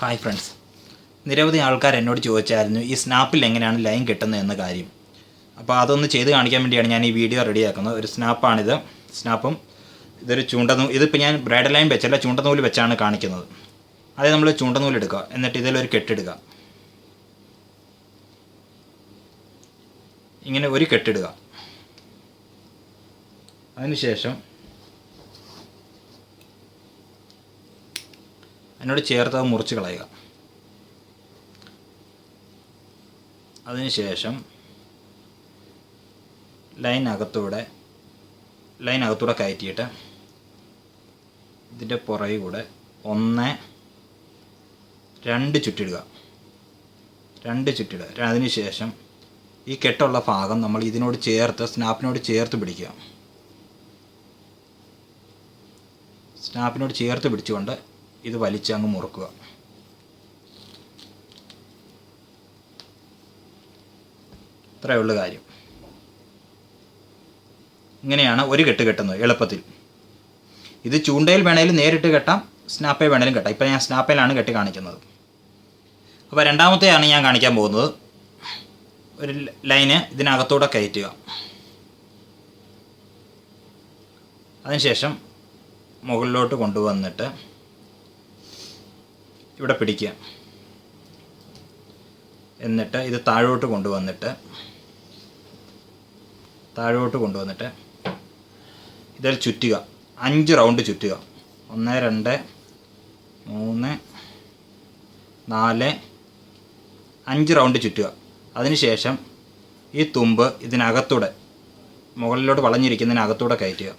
Hi friends, നിരവധി ആൾക്കാർ എന്നോട് ചോദിച്ചായിരുന്നു ഈ സ്നാപ്പിൽ എങ്ങനെയാണ് ലൈൻ കിട്ടുന്നത് എന്ന കാര്യം. അപ്പോൾ അതൊന്ന് ചെയ്ത് കാണിക്കാൻ വേണ്ടിയാണ് ഞാൻ ഈ വീഡിയോ റെഡിയാക്കുന്നത്. ഒരു സ്നാപ്പാണിത്. സ്നാപ്പും ഇതൊരു ഇതിപ്പോൾ ഞാൻ ബ്രൈഡൽ ലൈൻ വെച്ചല്ല, ചൂണ്ടനൂല് വെച്ചാണ് കാണിക്കുന്നത്. അതായത് നമ്മൾ ചൂണ്ടനൂല് എടുക്കുക, എന്നിട്ട് ഇതിലൊരു കെട്ടിടുക. ഇങ്ങനെ ഒരു കെട്ടിടുക. അതിനുശേഷം അതിനോട് ചേർത്ത് അത് മുറിച്ച് കളയുക. അതിനുശേഷം ലൈൻ അകത്തൂടെ കയറ്റിയിട്ട് ഇതിൻ്റെ പുറകെ കൂടെ 1, 2 ചുറ്റിടുക. അതിനുശേഷം ഈ കെട്ടുള്ള ഭാഗം നമ്മൾ ഇതിനോട് ചേർത്ത് സ്നാപ്പിനോട് ചേർത്ത് പിടിക്കുക. സ്നാപ്പിനോട് ചേർത്ത് പിടിച്ചുകൊണ്ട് ഇത് വലിച്ചങ്ങ് മുറുക്കുക. ഇത്രയേ ഉള്ളൂ കാര്യം. ഇങ്ങനെയാണ് ഒരു കെട്ട് കെട്ടുന്നത് എളുപ്പത്തിൽ. ഇത് ചൂണ്ടയിൽ വേണേലും നേരിട്ട് കെട്ടാം, സ്നാപ്പയിൽ വേണേലും കെട്ടാം. ഇപ്പം ഞാൻ സ്നാപ്പയിലാണ് കെട്ടി കാണിക്കുന്നത്. അപ്പോൾ രണ്ടാമത്തെയാണ് ഞാൻ കാണിക്കാൻ പോകുന്നത്. ഒരു ലൈന് ഇതിനകത്തൂടെ കയറ്റുക. അതിനുശേഷം മുകളിലോട്ട് കൊണ്ടുവന്നിട്ട് ഇവിടെ പിടിക്കുക. എന്നിട്ട് ഇത് താഴോട്ട് കൊണ്ടുവന്നിട്ട് ഇതിൽ ചുറ്റുക. 5 റൗണ്ട് ചുറ്റുക. 1, 2, 3, 4, 5 റൗണ്ട് ചുറ്റുക. അതിനുശേഷം ഈ തുമ്പ് ഇതിനകത്തൂടെ മുകളിലോട്ട് വളഞ്ഞിരിക്കുന്നതിനകത്തൂടെ കയറ്റുക.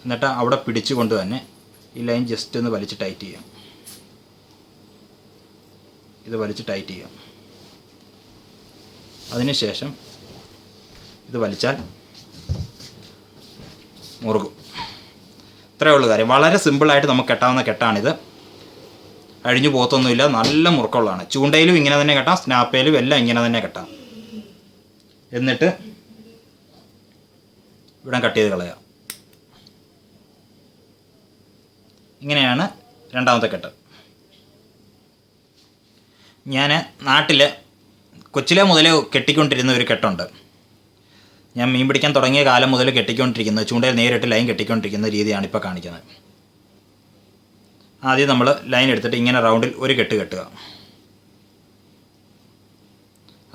എന്നിട്ട് അവിടെ പിടിച്ചുകൊണ്ട് തന്നെ ഈ ലൈൻ ജസ്റ്റ് ഒന്ന് വലിച്ച് ടൈറ്റ് ചെയ്യാം. ഇത് വലിച്ച് ടൈറ്റ് ചെയ്യാം. അതിനുശേഷം ഇത് വലിച്ചാൽ മുറുകും. ഇത്രയേ ഉള്ളൂ കാര്യം. വളരെ സിമ്പിളായിട്ട് നമുക്ക് കെട്ടാവുന്ന കെട്ടാണിത്. അഴിഞ്ഞു പോകത്തൊന്നുമില്ല, നല്ല മുറുക്കമുള്ളതാണ്. ചൂണ്ടയിലും ഇങ്ങനെ തന്നെ കെട്ടാം, സ്നാപ്പയിലും എല്ലാം ഇങ്ങനെ തന്നെ കെട്ടാം. എന്നിട്ട് ഇവിടെ കട്ട് ചെയ്ത് കളയാം. ഇങ്ങനെയാണ് രണ്ടാമത്തെ കെട്ട്. ഞാൻ നാട്ടിൽ കൊച്ചിലെ മുതലേ കെട്ടിക്കൊണ്ടിരുന്ന ഒരു കെട്ടുണ്ട്. ഞാൻ മീൻ പിടിക്കാൻ തുടങ്ങിയ കാലം മുതൽ കെട്ടിക്കൊണ്ടിരിക്കുന്നത്, ചൂണ്ടയിൽ നേരിട്ട് ലൈൻ കെട്ടിക്കൊണ്ടിരിക്കുന്ന രീതിയാണ് ഇപ്പോൾ കാണിക്കുന്നത്. ആദ്യം നമ്മൾ ലൈൻ എടുത്തിട്ട് ഇങ്ങനെ റൗണ്ടിൽ ഒരു കെട്ട് കെട്ടുക.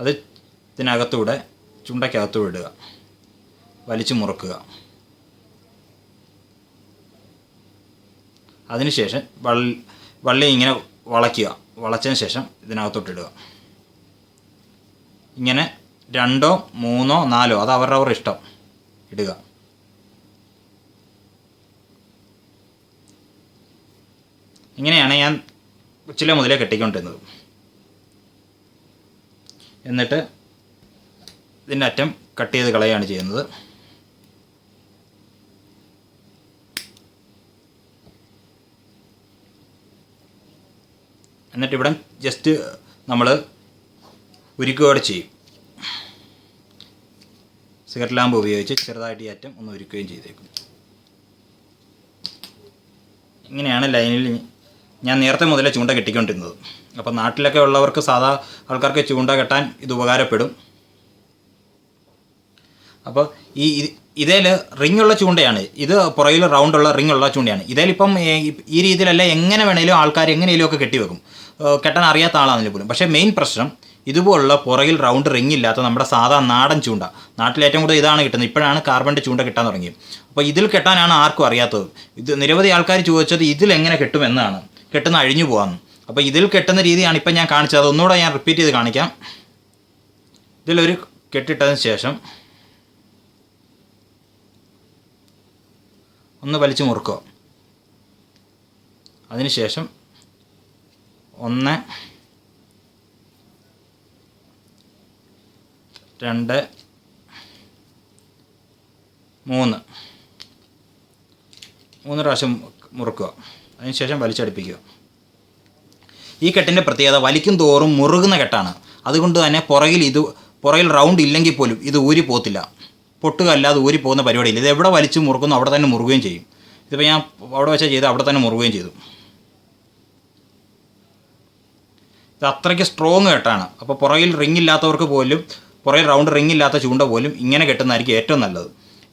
അത് ഇതിനകത്തൂടെ ചുണ്ടയ്ക്കകത്തൂടെ ഇടുക. വലിച്ചു മുറുക്കുക. അതിനുശേഷം വള്ളി ഇങ്ങനെ വളയ്ക്കുക. വളച്ചതിന് ശേഷം ഇതിനകത്തോട്ടിടുക. ഇങ്ങനെ 2, 3, 4 അത് അവരുടെ ഇഷ്ടം ഇടുക. ഇങ്ങനെയാണ് ഞാൻ കൊച്ചിലെ മുതലേ കെട്ടിക്കൊണ്ടിരുന്നത്. എന്നിട്ട് ഇതിൻ്റെ അറ്റം കട്ട് ചെയ്ത് കളയുകയാണ് ചെയ്യുന്നത്. എന്നിട്ട് ഇവിടെ ജസ്റ്റ് നമ്മൾ ഉരുക്കുകയോടെ ചെയ്യും. സിഗരറ്റ് ലാമ്പ് ഉപയോഗിച്ച് ചെറുതായിട്ട് ഈ അറ്റം ഒന്ന് ഉരുക്കുകയും ചെയ്തേക്കും. ഇങ്ങനെയാണ് ലൈനിൽ ഞാൻ നേരത്തെ മുതലേ ചൂണ്ട കെട്ടിക്കൊണ്ടിരുന്നത്. അപ്പോൾ നാട്ടിലൊക്കെ ഉള്ളവർക്ക്, സാധാ ആൾക്കാർക്ക് ചൂണ്ട കെട്ടാൻ ഇത് ഉപകാരപ്പെടും. അപ്പോൾ ഇതേൽ റിങ്ങുള്ള ചൂണ്ടയാണ് ഇത്. പുറകിൽ റൗണ്ടുള്ള റിങ്ങുള്ള ചൂണ്ടയാണ്. ഇതേലിപ്പം ഈ രീതിയിലല്ല, എങ്ങനെ വേണേലും ആൾക്കാർ എങ്ങനെയും ഒക്കെ കെട്ടിവെക്കും. കെട്ടാൻ അറിയാത്ത ആളാണെങ്കിലും പോലും. പക്ഷേ മെയിൻ പ്രശ്നം ഇതുപോലുള്ള പുറകിൽ റൗണ്ട് റിങ് ഇല്ലാത്ത നമ്മുടെ സാധാ നാടൻ ചൂണ്ട. നാട്ടിൽ ഏറ്റവും കൂടുതൽ ഇതാണ് കിട്ടുന്നത്. ഇപ്പോഴാണ് കാർബണിൻ്റെ ചൂണ്ട കിട്ടാൻ തുടങ്ങിയത്. അപ്പോൾ ഇതിൽ കെട്ടാനാണ് ആർക്കും അറിയാത്തത്. ഇത് നിരവധി ആൾക്കാർ ചോദിച്ചത് ഇതിലെങ്ങനെ കെട്ടുമെന്നാണ്. കെട്ടുന്ന അഴിഞ്ഞു പോകാമെന്ന്. അപ്പോൾ ഇതിൽ കെട്ടുന്ന രീതിയാണ് ഇപ്പം ഞാൻ കാണിച്ചത്. അതൊന്നുകൂടെ ഞാൻ റിപ്പീറ്റ് ചെയ്ത് കാണിക്കാം. ഇതിലൊരു കെട്ടിട്ടതിന് ശേഷം ഒന്ന് വലിച്ചു മുറുക്കുക. അതിനുശേഷം 1, 2, 3 പ്രാവശ്യം മുറുക്കുക. അതിനുശേഷം വലിച്ചടുപ്പിക്കുക. ഈ കെട്ടിൻ്റെ പ്രത്യേകത വലിക്കും തോറും മുറുകുന്ന കെട്ടാണ്. അതുകൊണ്ട് തന്നെ പുറകിൽ റൗണ്ട് ഇല്ലെങ്കിൽ പോലും ഇത് ഊരി പോകത്തില്ല. പൊട്ടുക അല്ലാതെ ഊരി പോകുന്ന പരിപാടിയില്ല. ഇത് എവിടെ വലിച്ച് മുറുക്കുന്നു അവിടെ തന്നെ മുറുകുകയും ചെയ്യും. ഇതിപ്പോൾ ഞാൻ അവിടെ വെച്ചാൽ ചെയ്ത് അവിടെ തന്നെ മുറുകുകയും ചെയ്തു. ഇത് അത്രയ്ക്ക് സ്ട്രോങ് കെട്ടാണ്. അപ്പോൾ പുറകിൽ റിങ് ഇല്ലാത്തവർക്ക് പോലും, പുറകിൽ റൗണ്ട് റിങ് ഇല്ലാത്ത ചൂണ്ട പോലും ഇങ്ങനെ കെട്ടുന്നതായിരിക്കും ഏറ്റവും നല്ലത്.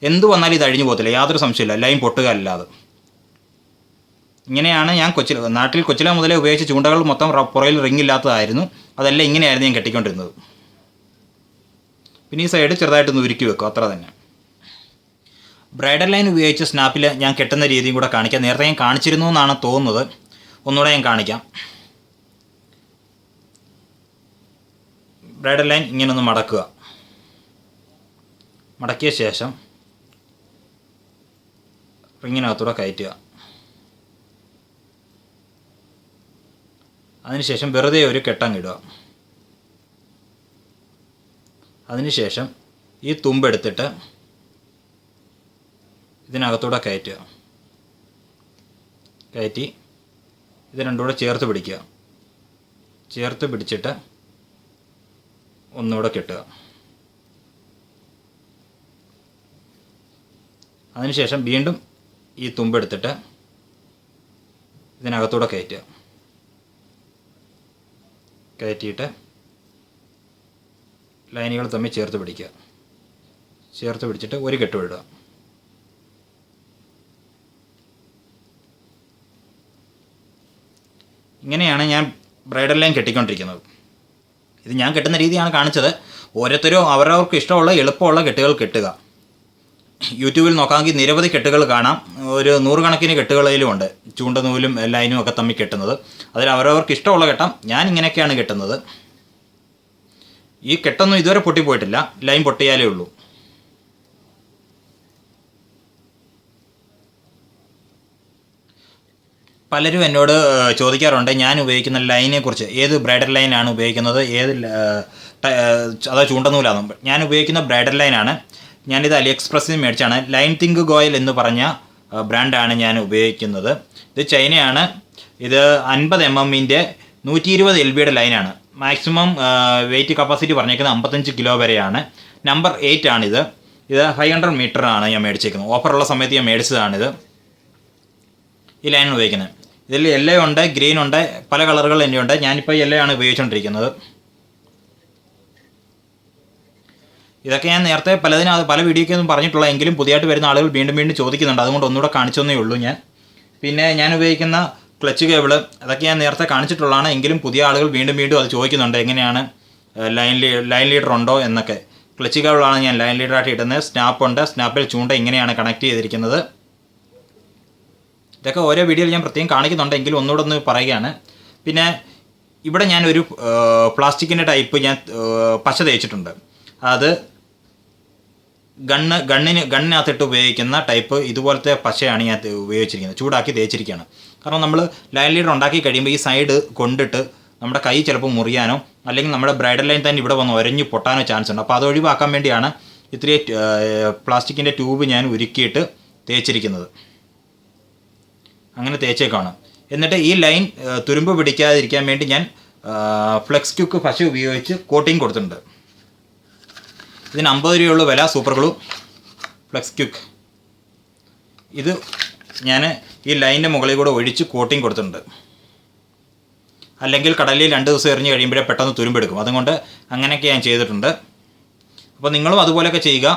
എന്ത് വന്നാലും ഇത് അഴിഞ്ഞു പോകത്തില്ല, യാതൊരു സംശയമില്ല, ലൈൻ പൊട്ടുക അല്ലാതെ. ഇങ്ങനെയാണ് ഞാൻ നാട്ടിൽ കൊച്ചിലെ മുതലേ ഉപയോഗിച്ച ചൂണ്ടകൾ മൊത്തം പുറകിൽ റിങ് ഇല്ലാത്തതായിരുന്നു. അതെല്ലാം ഇങ്ങനെയായിരുന്നു ഞാൻ കെട്ടിക്കൊണ്ടിരുന്നത്. പിന്നെ ഈ സൈഡ് ചെറുതായിട്ടൊന്ന് ഉരുക്കി വെക്കും, അത്ര തന്നെ. ബ്രൈഡൽ ലൈൻ ഉപയോഗിച്ച് സ്നാപ്പിൽ ഞാൻ കെട്ടുന്ന രീതിയും കൂടെ കാണിക്കാം. നേരത്തെ ഞാൻ കാണിച്ചിരുന്നു എന്നാണ് തോന്നുന്നത്, ഒന്നുകൂടെ ഞാൻ കാണിക്കാം. ബ്രൈഡൽ ലൈൻ ഇങ്ങനെ ഒന്ന് മടക്കുക. മടക്കിയ ശേഷം റിങ്ങിനകത്തൂടെ കയറ്റുക. അതിനുശേഷം വെറുതെ ഒരു കെട്ടങ്ങിടുക. അതിനുശേഷം ഈ തുമ്പെടുത്തിട്ട് ഇതിനകത്തൂടെ കയറ്റുക. കയറ്റി ഇത് രണ്ടും കൂടെ ചേർത്ത് പിടിക്കുക. ചേർത്ത് പിടിച്ചിട്ട് ഒന്നുകൂടെ കെട്ടുക. അതിനുശേഷം വീണ്ടും ഈ തുമ്പെടുത്തിട്ട് ഇതിനകത്തൂടെ കയറ്റുക. കയറ്റിയിട്ട് ലൈനുകൾ തമ്മിൽ ചേർത്ത് പിടിക്കുക. ചേർത്ത് പിടിച്ചിട്ട് ഒരു കെട്ട് വിടുക. ഇങ്ങനെയാണ് ഞാൻ ബ്രൈഡൽ ലൈൻ കെട്ടിക്കൊണ്ടിരിക്കുന്നത്. ഇത് ഞാൻ കെട്ടുന്ന രീതിയാണ് കാണിച്ചത്. ഓരോരുത്തരും അവരവർക്ക് ഇഷ്ടമുള്ള എളുപ്പമുള്ള കെട്ടുകൾ കെട്ടുക. യൂട്യൂബിൽ നോക്കാമെങ്കിൽ നിരവധി കെട്ടുകൾ കാണാം. ഒരു 100 കണക്കിന് കെട്ടുകളിലുമുണ്ട്, ചൂണ്ടനൂലും ലൈനും ഒക്കെ തമ്മിൽ കെട്ടുന്നത്. അതിൽ അവരവർക്ക് ഇഷ്ടമുള്ള കെട്ടാം. ഞാൻ ഇങ്ങനെയൊക്കെയാണ് കെട്ടുന്നത്. ഈ കെട്ടൊന്നും ഇതുവരെ പൊട്ടിപ്പോയിട്ടില്ല, ലൈൻ പൊട്ടിയാലേ ഉള്ളൂ. പലരും എന്നോട് ചോദിക്കാറുണ്ട് ഞാൻ ഉപയോഗിക്കുന്ന ലൈനെ കുറിച്ച്, ഏത് ബ്രൈഡൽ ലൈനാണ് ഉപയോഗിക്കുന്നത്, അതോ ചൂണ്ടനൂലാണെന്ന്. ഞാൻ ഉപയോഗിക്കുന്ന ബ്രൈഡൽ ലൈനാണ്. ഞാനിത് അലിഎക്സ്പ്രസ്സിൽ നിന്ന് മേടിച്ചാണ്. ലൈൻ തിങ്ക് ഗോയൽ എന്ന് പറഞ്ഞ ബ്രാൻഡാണ് ഞാൻ ഉപയോഗിക്കുന്നത്. ഇത് ചൈനയാണ്. ഇത് 50 mm-ൻ്റെ 120 LBയുടെ ലൈനാണ്. മാക്സിമം വെയിറ്റ് കപ്പാസിറ്റി പറഞ്ഞേക്കുന്നത് 55 കിലോ വരെയാണ്. നമ്പർ 8 ആണിത്. ഇത് 500 മീറ്ററാണ് ഞാൻ മേടിച്ചേക്കുന്നത്. ഓഫറുള്ള സമയത്ത് ഞാൻ മേടിച്ചതാണിത്. ഈ ലൈൻ ഉപയോഗിക്കുന്നത്. ഇതിൽ യെല്ലോ ഉണ്ട്, ഗ്രീൻ ഉണ്ട്, പല കളറുകൾ എൻ്റെ ഉണ്ട്. ഞാനിപ്പോൾ യെല്ലോ ആണ് ഉപയോഗിച്ചുകൊണ്ടിരിക്കുന്നത്. ഇതൊക്കെ ഞാൻ നേരത്തെ പല വീഡിയോയ്ക്കൊന്നും പറഞ്ഞിട്ടുള്ള, എങ്കിലും പുതിയതായിട്ട് വരുന്ന ആളുകൾ വീണ്ടും വീണ്ടും ചോദിക്കുന്നുണ്ട്. അതുകൊണ്ട് ഒന്നുകൂടെ കാണിച്ചെന്നേ ഉള്ളൂ ഞാൻ. പിന്നെ ഞാൻ ഉപയോഗിക്കുന്ന ക്ലച്ച് കേബിൾ അതൊക്കെ ഞാൻ നേരത്തെ കാണിച്ചിട്ടുള്ളതാണ്. എങ്കിലും പുതിയ ആളുകൾ വീണ്ടും വീണ്ടും അത് ചോദിക്കുന്നുണ്ട്, എങ്ങനെയാണ് ലൈൻ ലീഡർ ഉണ്ടോ എന്നൊക്കെ. ക്ലച്ച് കേബിളാണ് ഞാൻ ലൈൻ ലീഡറായിട്ട് ഇടുന്നത്. സ്നാപ്പുണ്ട്, സ്നാപ്പിൽ ചൂണ്ട ഇങ്ങനെയാണ് കണക്ട് ചെയ്തിരിക്കുന്നത്. ഇതൊക്കെ ഓരോ വീഡിയോയിൽ ഞാൻ പ്രത്യേകം കാണിക്കുന്നുണ്ട്, എങ്കിലും ഒന്നുകൂടെ ഒന്ന് പറയുകയാണ്. പിന്നെ ഇവിടെ ഞാനൊരു പ്ലാസ്റ്റിക്കിൻ്റെ ടൈപ്പ് ഞാൻ പശ തേച്ചിട്ടുണ്ട്. അത് ഗണ്ണിനകത്തിട്ട് ഉപയോഗിക്കുന്ന ടൈപ്പ് ഇതുപോലത്തെ പശയാണ് ഞാൻ ഉപയോഗിച്ചിരിക്കുന്നത്. ചൂടാക്കി തേച്ചിരിക്കുകയാണ്. കാരണം നമ്മൾ ലൈൻ ലീഡർ ഉണ്ടാക്കി കഴിയുമ്പോൾ ഈ സൈഡ് കൊണ്ടിട്ട് നമ്മുടെ കൈ ചിലപ്പോൾ മുറിയാനോ അല്ലെങ്കിൽ നമ്മുടെ ബ്രൈഡൽ ലൈൻ തന്നെ ഇവിടെ വന്ന് ഒരഞ്ഞു പൊട്ടാനോ ചാൻസ് ഉണ്ട്. അപ്പോൾ അത് ഒഴിവാക്കാൻ വേണ്ടിയാണ് ഇത്രയും പ്ലാസ്റ്റിക്കിൻ്റെ ട്യൂബ് ഞാൻ ഉരുക്കിയിട്ട് തേച്ചിരിക്കുന്നത്. അങ്ങനെ തേച്ചേക്കാണ്. എന്നിട്ട് ഈ ലൈൻ തുരുമ്പ് പിടിക്കാതിരിക്കാൻ വേണ്ടി ഞാൻ ഫ്ലെക്സ് ക്യുക്ക് പശ ഉപയോഗിച്ച് കോട്ടിങ് കൊടുത്തിട്ടുണ്ട്. ഇതിന് 50 രൂപയുള്ള വില. Super glue flex quick. ഇത് ഞാൻ ഈ ലൈനിൻ്റെ മുകളിൽ കൂടെ ഒഴിച്ച് കോട്ടിങ് കൊടുത്തിട്ടുണ്ട്. അല്ലെങ്കിൽ കടലിൽ 2 ദിവസം എറിഞ്ഞ് കഴിയുമ്പോഴേ പെട്ടെന്ന് തുരുമ്പെടുക്കും. അതുകൊണ്ട് അങ്ങനെയൊക്കെ ഞാൻ ചെയ്തിട്ടുണ്ട്. അപ്പോൾ നിങ്ങളും അതുപോലെയൊക്കെ ചെയ്യുക.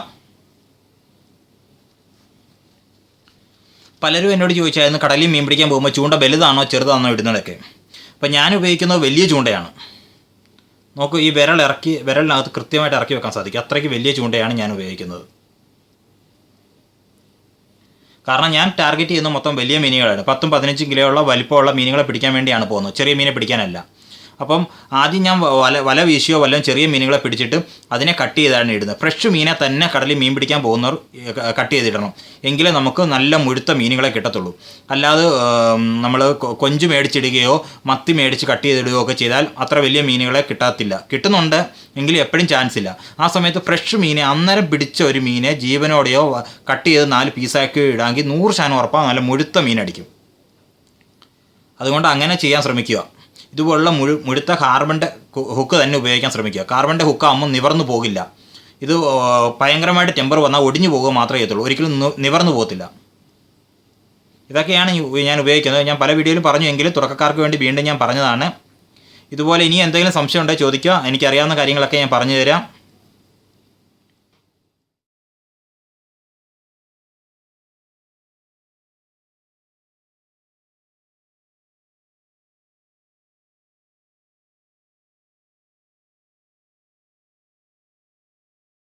പലരും എന്നോട് ചോദിച്ചായിരുന്നു കടലിൽ മീൻ പിടിക്കാൻ പോകുമ്പോൾ ചൂണ്ട വലുതാണോ ചെറുതാണോ ഇടുന്നതൊക്കെ. അപ്പോൾ ഞാൻ ഉപയോഗിക്കുന്നത് വലിയ ചൂണ്ടയാണ്. നോക്കൂ, ഈ വിരലിനകത്ത് കൃത്യമായിട്ട് ഇറക്കി വെക്കാൻ സാധിക്കും. അത്രയ്ക്ക് വലിയ ചൂണ്ടയാണ് ഞാൻ ഉപയോഗിക്കുന്നത്. കാരണം ഞാൻ ടാർഗറ്റ് ചെയ്യുന്ന മൊത്തം വലിയ മീനുകളാണ്. 10-15 കിലോയുള്ള വലിപ്പമുള്ള മീനുകളെ പിടിക്കാൻ വേണ്ടിയാണ് പോകുന്നത്, ചെറിയ മീനെ പിടിക്കാനല്ല. അപ്പം ആദ്യം ഞാൻ വല വീശിയോ വല്ലതും ചെറിയ മീനുകളെ പിടിച്ചിട്ട് അതിനെ കട്ട് ചെയ്താണ് ഇടുന്നത്. ഫ്രഷ് മീനെ തന്നെ കടലിൽ മീൻ പിടിക്കാൻ പോകുന്നവർ കട്ട് ചെയ്തിടണം, എങ്കിലേ നമുക്ക് നല്ല മുഴുത്ത മീനുകളെ കിട്ടത്തുള്ളൂ. അല്ലാതെ നമ്മൾ കൊഞ്ച് മേടിച്ചിടുകയോ മത്തി മേടിച്ച് കട്ട് ചെയ്തിടുകയോ ഒക്കെ ചെയ്താൽ അത്ര വലിയ മീനുകളെ കിട്ടത്തില്ല. കിട്ടുന്നുണ്ട്, എങ്കിലും എപ്പോഴും ചാൻസ് ഇല്ല. ആ സമയത്ത് ഫ്രഷ് മീനെ അന്നേരം പിടിച്ച ഒരു മീനെ ജീവനോടെയോ കട്ട് ചെയ്ത് 4 പീസാക്കി ഇടാമെങ്കിൽ 100% ഉറപ്പാണ് നല്ല മുഴുത്ത മീനടിക്കും. അതുകൊണ്ട് അങ്ങനെ ചെയ്യാൻ ശ്രമിക്കുക. ഇതുപോലുള്ള മുഴുത്ത കാർബണിൻ്റെ ഹുക്ക് തന്നെ ഉപയോഗിക്കാൻ ശ്രമിക്കുക. കാർബണിൻ്റെ ഹുക്കാകുമ്പോൾ നിവർന്നു പോകില്ല. ഇത് ഭയങ്കരമായിട്ട് ടെമ്പർ വന്നാൽ ഒടിഞ്ഞു പോകുക മാത്രമേ ചെയ്യത്തുള്ളൂ, ഒരിക്കലും നിവർന്നു പോകത്തില്ല. ഇതൊക്കെയാണ് ഞാൻ ഉപയോഗിക്കുന്നത്. ഞാൻ പല വീഡിയോയിലും പറഞ്ഞു, എങ്കിലും തുടക്കക്കാർക്ക് വേണ്ടി വീണ്ടും ഞാൻ പറഞ്ഞതാണ്. ഇതുപോലെ ഇനി എന്തെങ്കിലും സംശയം ഉണ്ടെങ്കിൽ ചോദിക്കുക, എനിക്കറിയാവുന്ന കാര്യങ്ങളൊക്കെ ഞാൻ പറഞ്ഞു തരാം.